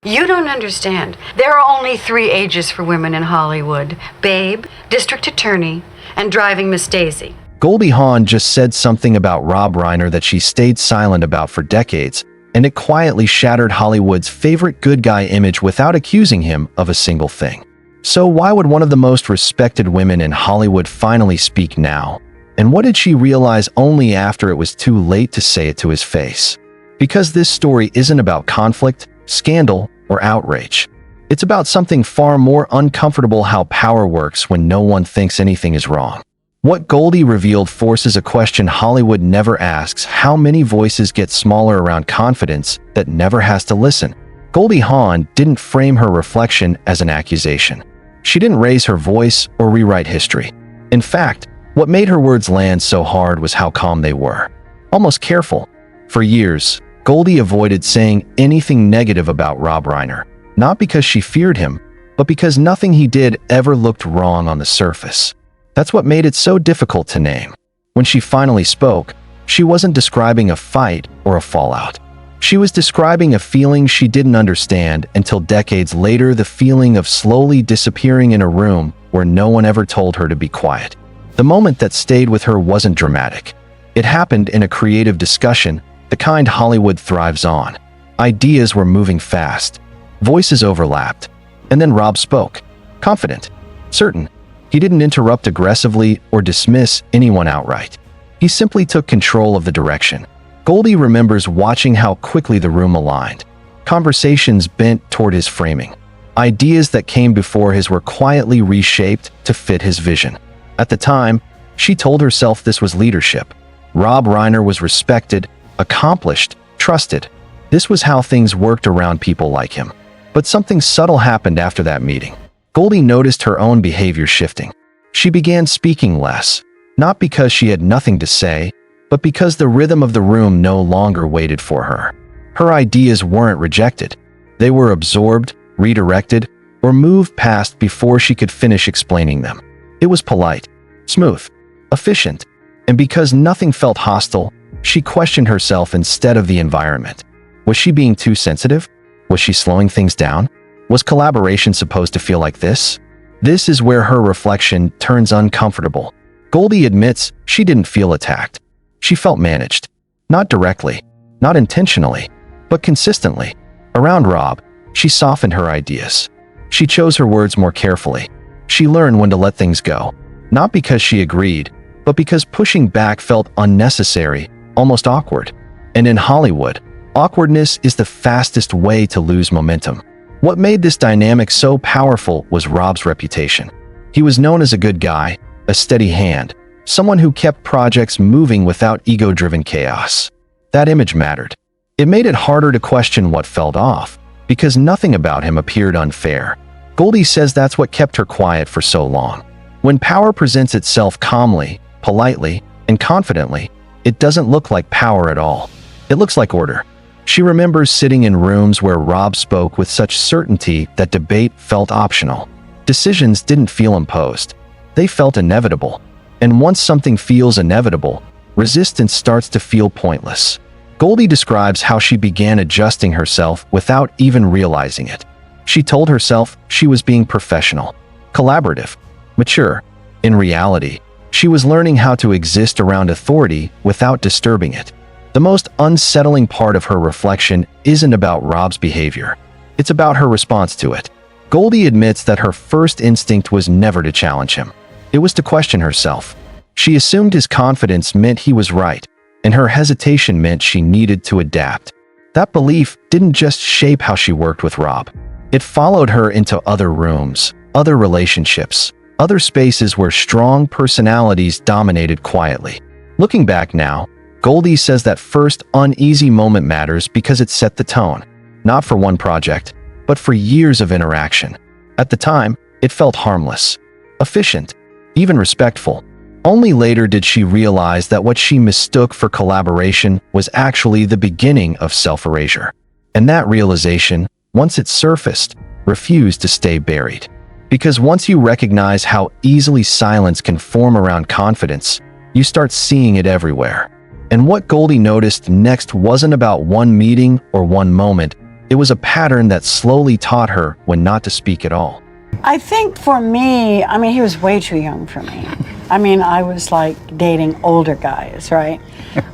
You don't understand. There are only 3 ages for women in Hollywood: babe, district attorney, and driving Miss Daisy. Goldie Hawn just said something about Rob Reiner that she stayed silent about for decades, and it quietly shattered Hollywood's favorite good guy image without accusing him of a single thing. So why would one of the most respected women in Hollywood finally speak now? And what did she realize only after it was too late to say it to his face? Because this story isn't about conflict, scandal, or outrage. It's about something far more uncomfortable: how power works when no one thinks anything is wrong. What Goldie revealed forces a question Hollywood never asks: how many voices get smaller around confidence that never has to listen? Goldie Hawn didn't frame her reflection as an accusation. She didn't raise her voice or rewrite history. In fact, what made her words land so hard was how calm they were, almost careful. For years, Goldie avoided saying anything negative about Rob Reiner, not because she feared him, but because nothing he did ever looked wrong on the surface. That's what made it so difficult to name. When she finally spoke, she wasn't describing a fight or a fallout. She was describing a feeling she didn't understand until decades later: the feeling of slowly disappearing in a room where no one ever told her to be quiet. The moment that stayed with her wasn't dramatic. It happened in a creative discussion, the kind Hollywood thrives on. Ideas were moving fast. Voices overlapped. And then Rob spoke. Confident. Certain. He didn't interrupt aggressively or dismiss anyone outright. He simply took control of the direction. Goldie remembers watching how quickly the room aligned. Conversations bent toward his framing. Ideas that came before his were quietly reshaped to fit his vision. At the time, she told herself this was leadership. Rob Reiner was respected, accomplished, trusted. This was how things worked around people like him. But something subtle happened after that meeting. Goldie noticed her own behavior shifting. She began speaking less, not because she had nothing to say, but because the rhythm of the room no longer waited for her. Her ideas weren't rejected. They were absorbed, redirected, or moved past before she could finish explaining them. It was polite, smooth, efficient, and because nothing felt hostile, she questioned herself instead of the environment. Was she being too sensitive? Was she slowing things down? Was collaboration supposed to feel like this? This is where her reflection turns uncomfortable. Goldie admits she didn't feel attacked. She felt managed. Not directly, not intentionally, but consistently. Around Rob, she softened her ideas. She chose her words more carefully. She learned when to let things go. Not because she agreed, but because pushing back felt unnecessary, almost awkward. And in Hollywood, awkwardness is the fastest way to lose momentum. What made this dynamic so powerful was Rob's reputation. He was known as a good guy, a steady hand, someone who kept projects moving without ego-driven chaos. That image mattered. It made it harder to question what felt off, because nothing about him appeared unfair. Goldie says that's what kept her quiet for so long. When power presents itself calmly, politely, and confidently, it doesn't look like power at all. It looks like order. She remembers sitting in rooms where Rob spoke with such certainty that debate felt optional. Decisions didn't feel imposed. They felt inevitable. And once something feels inevitable, resistance starts to feel pointless. Goldie describes how she began adjusting herself without even realizing it. She told herself she was being professional, collaborative, mature. In reality, she was learning how to exist around authority without disturbing it. The most unsettling part of her reflection isn't about Rob's behavior. It's about her response to it. Goldie admits that her first instinct was never to challenge him. It was to question herself. She assumed his confidence meant he was right, and her hesitation meant she needed to adapt. That belief didn't just shape how she worked with Rob. It followed her into other rooms, other relationships, other spaces where strong personalities dominated quietly. Looking back now, Goldie says that first uneasy moment matters because it set the tone, not for one project, but for years of interaction. At the time, it felt harmless, efficient, even respectful. Only later did she realize that what she mistook for collaboration was actually the beginning of self-erasure. And that realization, once it surfaced, refused to stay buried. Because once you recognize how easily silence can form around confidence, you start seeing it everywhere. And what Goldie noticed next wasn't about one meeting or one moment, It was a pattern that slowly taught her when not to speak at all. I think for me, I mean, he was way too young for me. I mean, I was like dating older guys, right?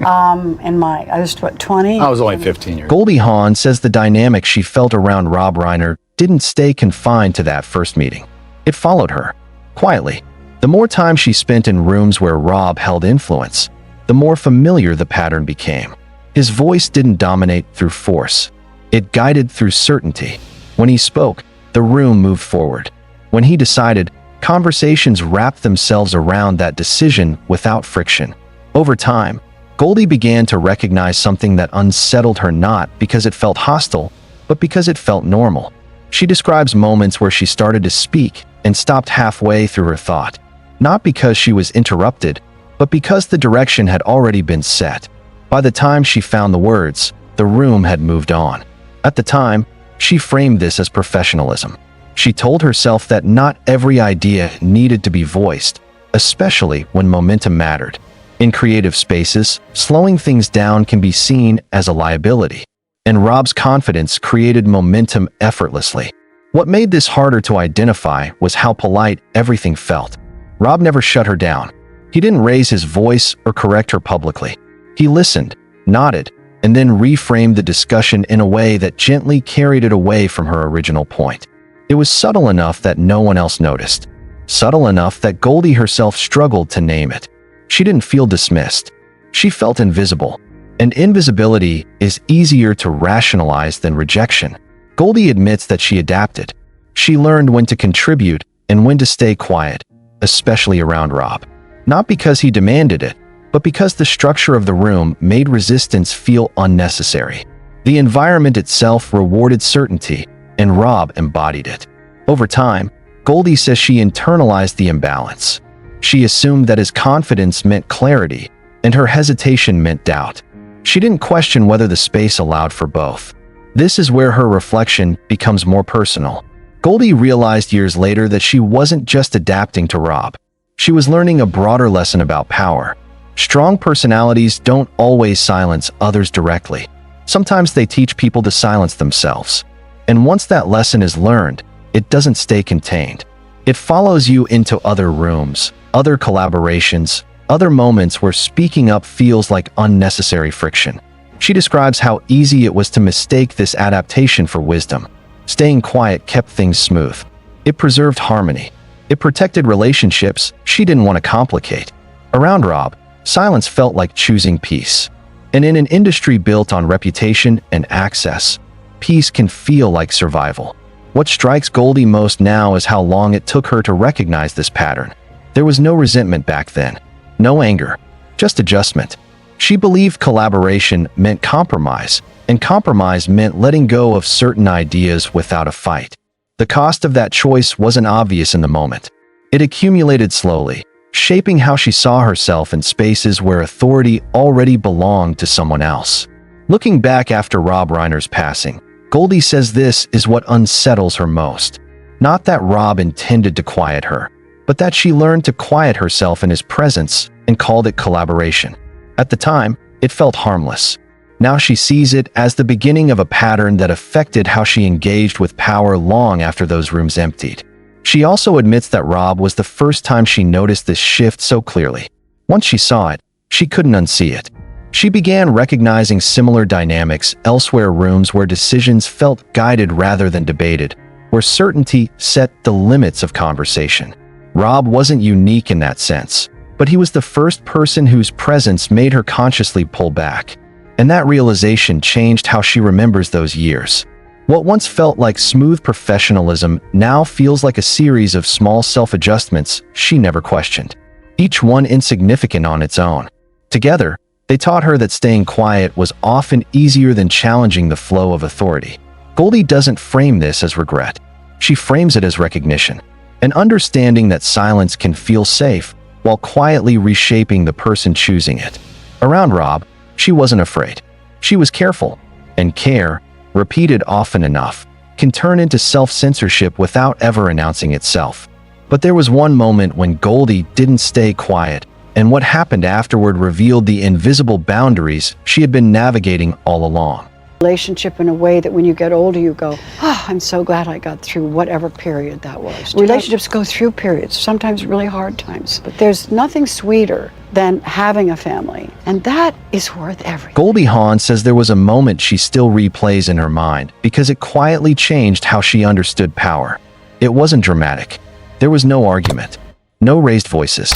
I was what, 20? I was only 15 years old. Goldie Hawn says the dynamic she felt around Rob Reiner didn't stay confined to that first meeting. It followed her, quietly. The more time she spent in rooms where Rob held influence, the more familiar the pattern became. His voice didn't dominate through force. It guided through certainty. When he spoke, the room moved forward. When he decided, conversations wrapped themselves around that decision without friction. Over time, Goldie began to recognize something that unsettled her, not because it felt hostile, but because it felt normal. She describes moments where she started to speak and stopped halfway through her thought, not because she was interrupted, but because the direction had already been set. By the time she found the words, the room had moved on. At the time, she framed this as professionalism. She told herself that not every idea needed to be voiced, especially when momentum mattered. In creative spaces, slowing things down can be seen as a liability, and Rob's confidence created momentum effortlessly. What made this harder to identify was how polite everything felt. Rob never shut her down. He didn't raise his voice or correct her publicly. He listened, nodded, and then reframed the discussion in a way that gently carried it away from her original point. It was subtle enough that no one else noticed, subtle enough that Goldie herself struggled to name it. She didn't feel dismissed. She felt invisible, and invisibility is easier to rationalize than rejection. Goldie admits that she adapted. She learned when to contribute and when to stay quiet, especially around Rob. Not because he demanded it, but because the structure of the room made resistance feel unnecessary. The environment itself rewarded certainty, and Rob embodied it. Over time, Goldie says she internalized the imbalance. She assumed that his confidence meant clarity, and her hesitation meant doubt. She didn't question whether the space allowed for both. This is where her reflection becomes more personal. Goldie realized years later that she wasn't just adapting to Rob. She was learning a broader lesson about power. Strong personalities don't always silence others directly. Sometimes they teach people to silence themselves. And once that lesson is learned, it doesn't stay contained. It follows you into other rooms, other collaborations, other moments where speaking up feels like unnecessary friction. She describes how easy it was to mistake this adaptation for wisdom. Staying quiet kept things smooth. It preserved harmony. It protected relationships she didn't want to complicate. Around Rob, silence felt like choosing peace. And in an industry built on reputation and access, peace can feel like survival. What strikes Goldie most now is how long it took her to recognize this pattern. There was no resentment back then, no anger, just adjustment. She believed collaboration meant compromise, and compromise meant letting go of certain ideas without a fight. The cost of that choice wasn't obvious in the moment. It accumulated slowly, shaping how she saw herself in spaces where authority already belonged to someone else. Looking back after Rob Reiner's passing, Goldie says this is what unsettles her most. Not that Rob intended to quiet her, but that she learned to quiet herself in his presence and called it collaboration. At the time, it felt harmless. Now she sees it as the beginning of a pattern that affected how she engaged with power long after those rooms emptied. She also admits that Rob was the first time she noticed this shift so clearly. Once she saw it, she couldn't unsee it. She began recognizing similar dynamics elsewhere, rooms where decisions felt guided rather than debated, where certainty set the limits of conversation. Rob wasn't unique in that sense, but he was the first person whose presence made her consciously pull back. And that realization changed how she remembers those years. What once felt like smooth professionalism now feels like a series of small self-adjustments she never questioned, each one insignificant on its own. Together, they taught her that staying quiet was often easier than challenging the flow of authority. Goldie doesn't frame this as regret. She frames it as recognition, an understanding that silence can feel safe while quietly reshaping the person choosing it. Around Rob, she wasn't afraid. She was careful, and care, repeated often enough, can turn into self-censorship without ever announcing itself. But there was one moment when Goldie didn't stay quiet, and what happened afterward revealed the invisible boundaries she had been navigating all along. relationship in a way that when you get older, you go, oh, I'm so glad I got through whatever period that was. Relationships go through periods, sometimes really hard times, but there's nothing sweeter than having a family, and that is worth everything. Goldie Hawn says there was a moment she still replays in her mind because it quietly changed how she understood power. It wasn't dramatic. There was no argument, no raised voices,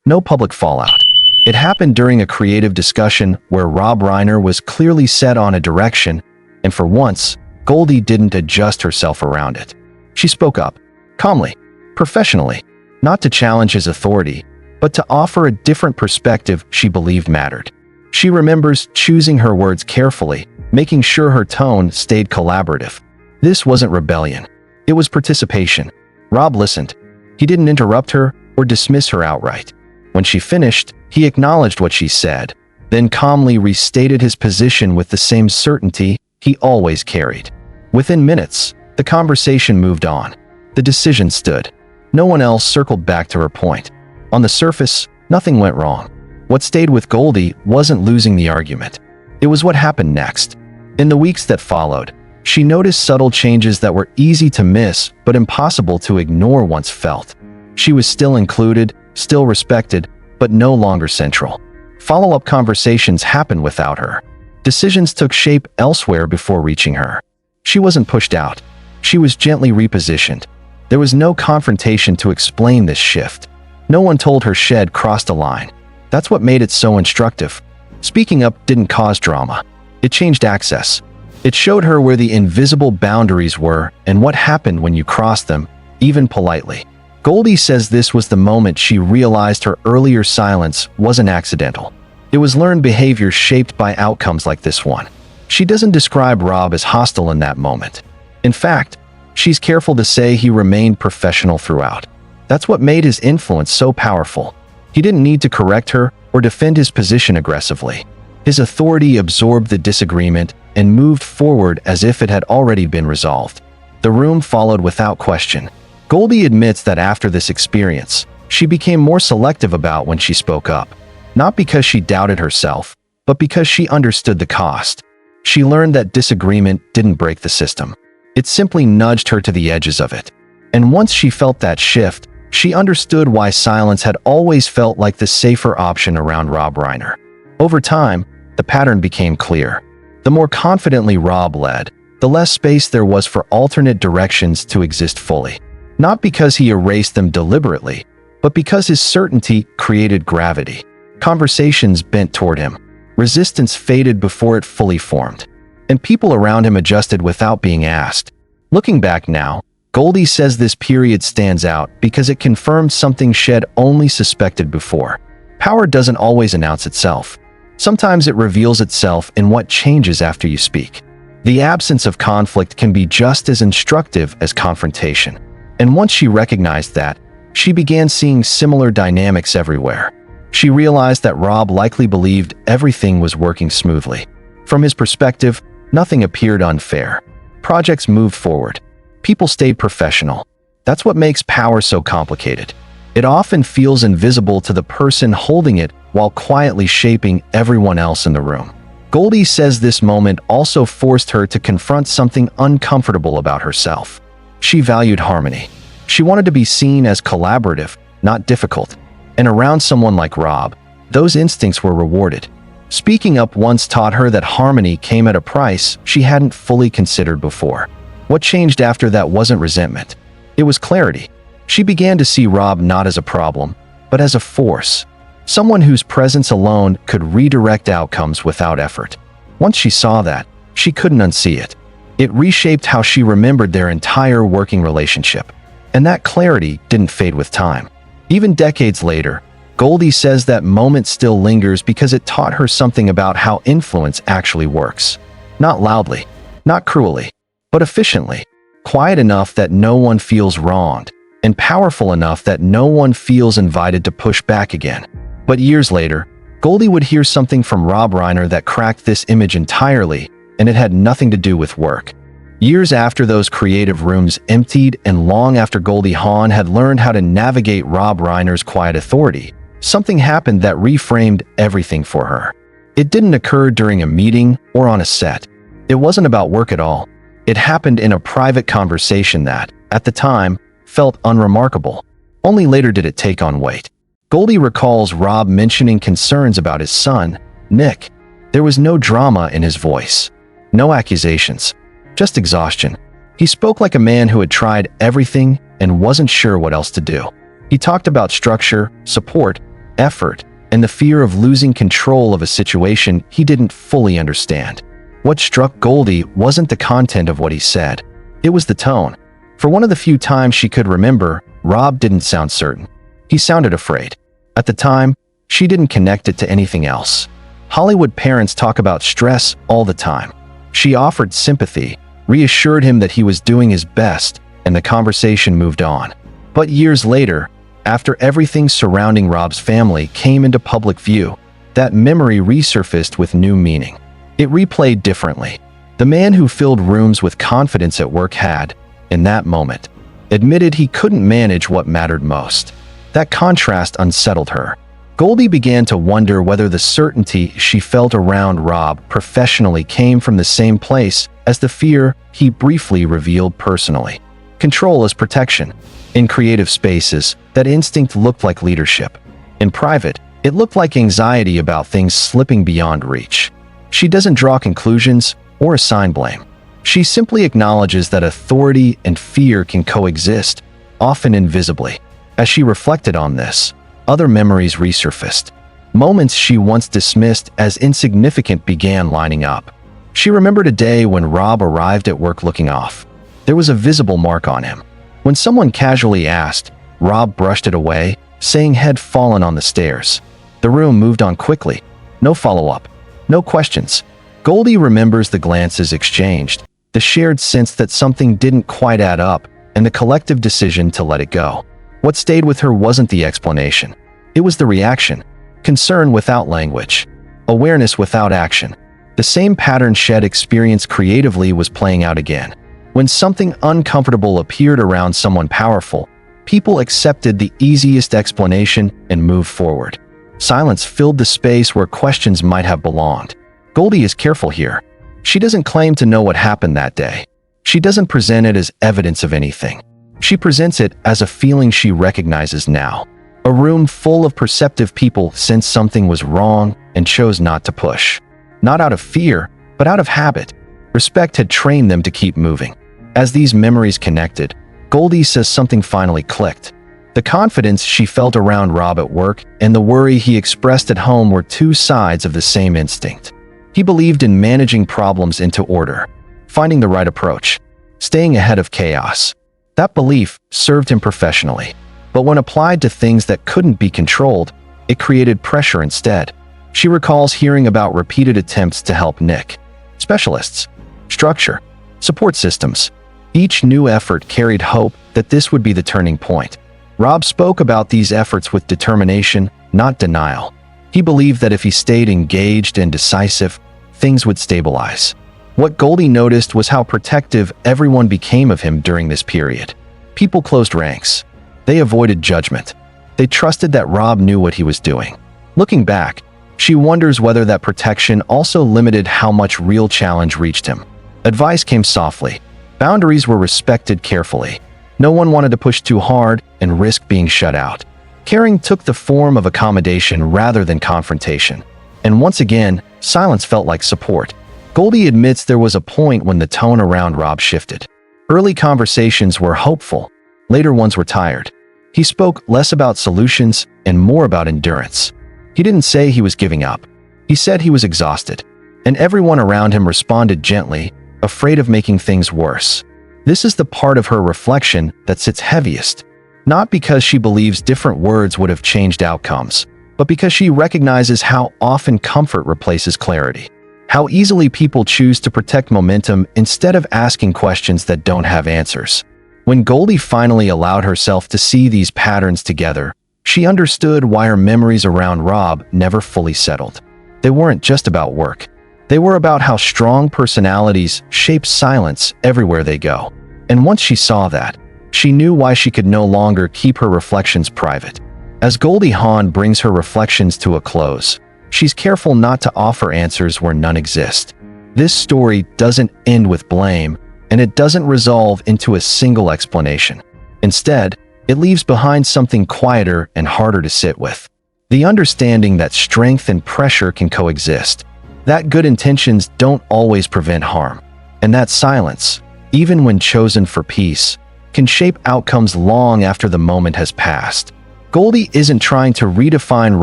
no public fallout. It happened during a creative discussion where Rob Reiner was clearly set on a direction, and for once, Goldie didn't adjust herself around it. She spoke up, calmly, professionally, not to challenge his authority, but to offer a different perspective she believed mattered. She remembers choosing her words carefully, making sure her tone stayed collaborative. This wasn't rebellion. It was participation. Rob listened. He didn't interrupt her or dismiss her outright. When she finished, he acknowledged what she said, then calmly restated his position with the same certainty he always carried. Within minutes, the conversation moved on. The decision stood. No one else circled back to her point. On the surface, nothing went wrong. What stayed with Goldie wasn't losing the argument. It was what happened next. In the weeks that followed, she noticed subtle changes that were easy to miss but impossible to ignore once felt. She was still included, still respected, but no longer central. Follow-up conversations happened without her. Decisions took shape elsewhere before reaching her. She wasn't pushed out. She was gently repositioned. There was no confrontation to explain this shift. No one told her she'd crossed a line. That's what made it so instructive. Speaking up didn't cause drama. It changed access. It showed her where the invisible boundaries were and what happened when you crossed them, even politely. Goldie says this was the moment she realized her earlier silence wasn't accidental. It was learned behavior shaped by outcomes like this one. She doesn't describe Rob as hostile in that moment. In fact, she's careful to say he remained professional throughout. That's what made his influence so powerful. He didn't need to correct her or defend his position aggressively. His authority absorbed the disagreement and moved forward as if it had already been resolved. The room followed without question. Goldie admits that after this experience, she became more selective about when she spoke up. Not because she doubted herself, but because she understood the cost. She learned that disagreement didn't break the system. It simply nudged her to the edges of it. And once she felt that shift, she understood why silence had always felt like the safer option around Rob Reiner. Over time, the pattern became clear. The more confidently Rob led, the less space there was for alternate directions to exist fully. Not because he erased them deliberately, but because his certainty created gravity. Conversations bent toward him. Resistance faded before it fully formed. And people around him adjusted without being asked. Looking back now, Goldie says this period stands out because it confirmed something she'd only suspected before. Power doesn't always announce itself. Sometimes it reveals itself in what changes after you speak. The absence of conflict can be just as instructive as confrontation. And once she recognized that, she began seeing similar dynamics everywhere. She realized that Rob likely believed everything was working smoothly. From his perspective, nothing appeared unfair. Projects moved forward. People stayed professional. That's what makes power so complicated. It often feels invisible to the person holding it while quietly shaping everyone else in the room. Goldie says this moment also forced her to confront something uncomfortable about herself. She valued harmony. She wanted to be seen as collaborative, not difficult. And around someone like Rob, those instincts were rewarded. Speaking up once taught her that harmony came at a price she hadn't fully considered before. What changed after that wasn't resentment. It was clarity. She began to see Rob not as a problem, but as a force. Someone whose presence alone could redirect outcomes without effort. Once she saw that, she couldn't unsee it. It reshaped how she remembered their entire working relationship. And that clarity didn't fade with time. Even decades later, Goldie says that moment still lingers because it taught her something about how influence actually works. Not loudly, not cruelly, but efficiently. Quiet enough that no one feels wronged, and powerful enough that no one feels invited to push back again. But years later, Goldie would hear something from Rob Reiner that cracked this image entirely, and it had nothing to do with work. Years after those creative rooms emptied and long after Goldie Hawn had learned how to navigate Rob Reiner's quiet authority, something happened that reframed everything for her. It didn't occur during a meeting or on a set. It wasn't about work at all. It happened in a private conversation that, at the time, felt unremarkable. Only later did it take on weight. Goldie recalls Rob mentioning concerns about his son, Nick. There was no drama in his voice. No accusations. Just exhaustion. He spoke like a man who had tried everything and wasn't sure what else to do. He talked about structure, support, effort, and the fear of losing control of a situation he didn't fully understand. What struck Goldie wasn't the content of what he said. It was the tone. For one of the few times she could remember, Rob didn't sound certain. He sounded afraid. At the time, she didn't connect it to anything else. Hollywood parents talk about stress all the time. She offered sympathy, reassured him that he was doing his best, and the conversation moved on. But years later, after everything surrounding Rob's family came into public view, that memory resurfaced with new meaning. It replayed differently. The man who filled rooms with confidence at work had, in that moment, admitted he couldn't manage what mattered most. That contrast unsettled her. Goldie began to wonder whether the certainty she felt around Rob professionally came from the same place as the fear he briefly revealed personally. Control as protection. In creative spaces, that instinct looked like leadership. In private, it looked like anxiety about things slipping beyond reach. She doesn't draw conclusions or assign blame. She simply acknowledges that authority and fear can coexist, often invisibly. As she reflected on this, other memories resurfaced. Moments she once dismissed as insignificant began lining up. She remembered a day when Rob arrived at work looking off. There was a visible mark on him. When someone casually asked, Rob brushed it away, saying he'd fallen on the stairs. The room moved on quickly. No follow-up. No questions. Goldie remembers the glances exchanged, the shared sense that something didn't quite add up, and the collective decision to let it go. What stayed with her wasn't the explanation. It was the reaction. Concern without language. Awareness without action. The same pattern Shed experienced creatively was playing out again. When something uncomfortable appeared around someone powerful, people accepted the easiest explanation and moved forward. Silence filled the space where questions might have belonged. Goldie is careful here. She doesn't claim to know what happened that day. She doesn't present it as evidence of anything. She presents it as a feeling she recognizes now. A room full of perceptive people sensed something was wrong and chose not to push. Not out of fear, but out of habit. Respect had trained them to keep moving. As these memories connected, Goldie says something finally clicked. The confidence she felt around Rob at work and the worry he expressed at home were two sides of the same instinct. He believed in managing problems into order, finding the right approach, staying ahead of chaos. That belief served him professionally, but when applied to things that couldn't be controlled, it created pressure instead. She recalls hearing about repeated attempts to help Nick. Specialists, structure, support systems. Each new effort carried hope that this would be the turning point. Rob spoke about these efforts with determination, not denial. He believed that if he stayed engaged and decisive, things would stabilize. What Goldie noticed was how protective everyone became of him during this period. People closed ranks. They avoided judgment. They trusted that Rob knew what he was doing. Looking back, she wonders whether that protection also limited how much real challenge reached him. Advice came softly. Boundaries were respected carefully. No one wanted to push too hard and risk being shut out. Caring took the form of accommodation rather than confrontation. And once again, silence felt like support. Goldie admits there was a point when the tone around Rob shifted. Early conversations were hopeful. Later ones were tired. He spoke less about solutions and more about endurance. He didn't say he was giving up. He said he was exhausted. And everyone around him responded gently, afraid of making things worse. This is the part of her reflection that sits heaviest. Not because she believes different words would have changed outcomes, but because she recognizes how often comfort replaces clarity. How easily people choose to protect momentum instead of asking questions that don't have answers. When Goldie finally allowed herself to see these patterns together, she understood why her memories around Rob never fully settled. They weren't just about work. They were about how strong personalities shape silence everywhere they go. And once she saw that, she knew why she could no longer keep her reflections private. As Goldie Hawn brings her reflections to a close, she's careful not to offer answers where none exist. This story doesn't end with blame, and it doesn't resolve into a single explanation. Instead, it leaves behind something quieter and harder to sit with. The understanding that strength and pressure can coexist, that good intentions don't always prevent harm, and that silence, even when chosen for peace, can shape outcomes long after the moment has passed. Goldie isn't trying to redefine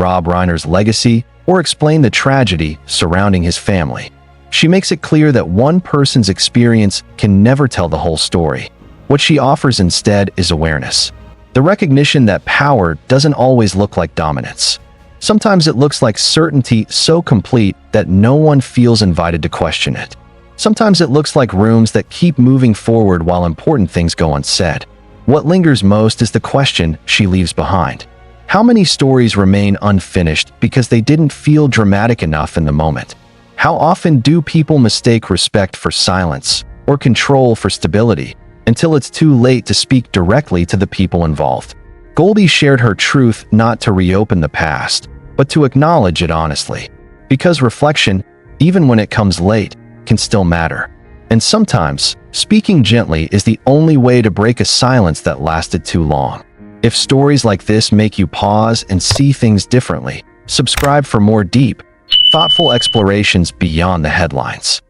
Rob Reiner's legacy or explain the tragedy surrounding his family. She makes it clear that one person's experience can never tell the whole story. What she offers instead is awareness. The recognition that power doesn't always look like dominance. Sometimes it looks like certainty so complete that no one feels invited to question it. Sometimes it looks like rooms that keep moving forward while important things go unsaid. What lingers most is the question she leaves behind. How many stories remain unfinished because they didn't feel dramatic enough in the moment? How often do people mistake respect for silence or control for stability until it's too late to speak directly to the people involved? Goldie shared her truth not to reopen the past, but to acknowledge it honestly. Because reflection, even when it comes late, can still matter. And sometimes, speaking gently is the only way to break a silence that lasted too long. If stories like this make you pause and see things differently, subscribe for more deep, thoughtful explorations beyond the headlines.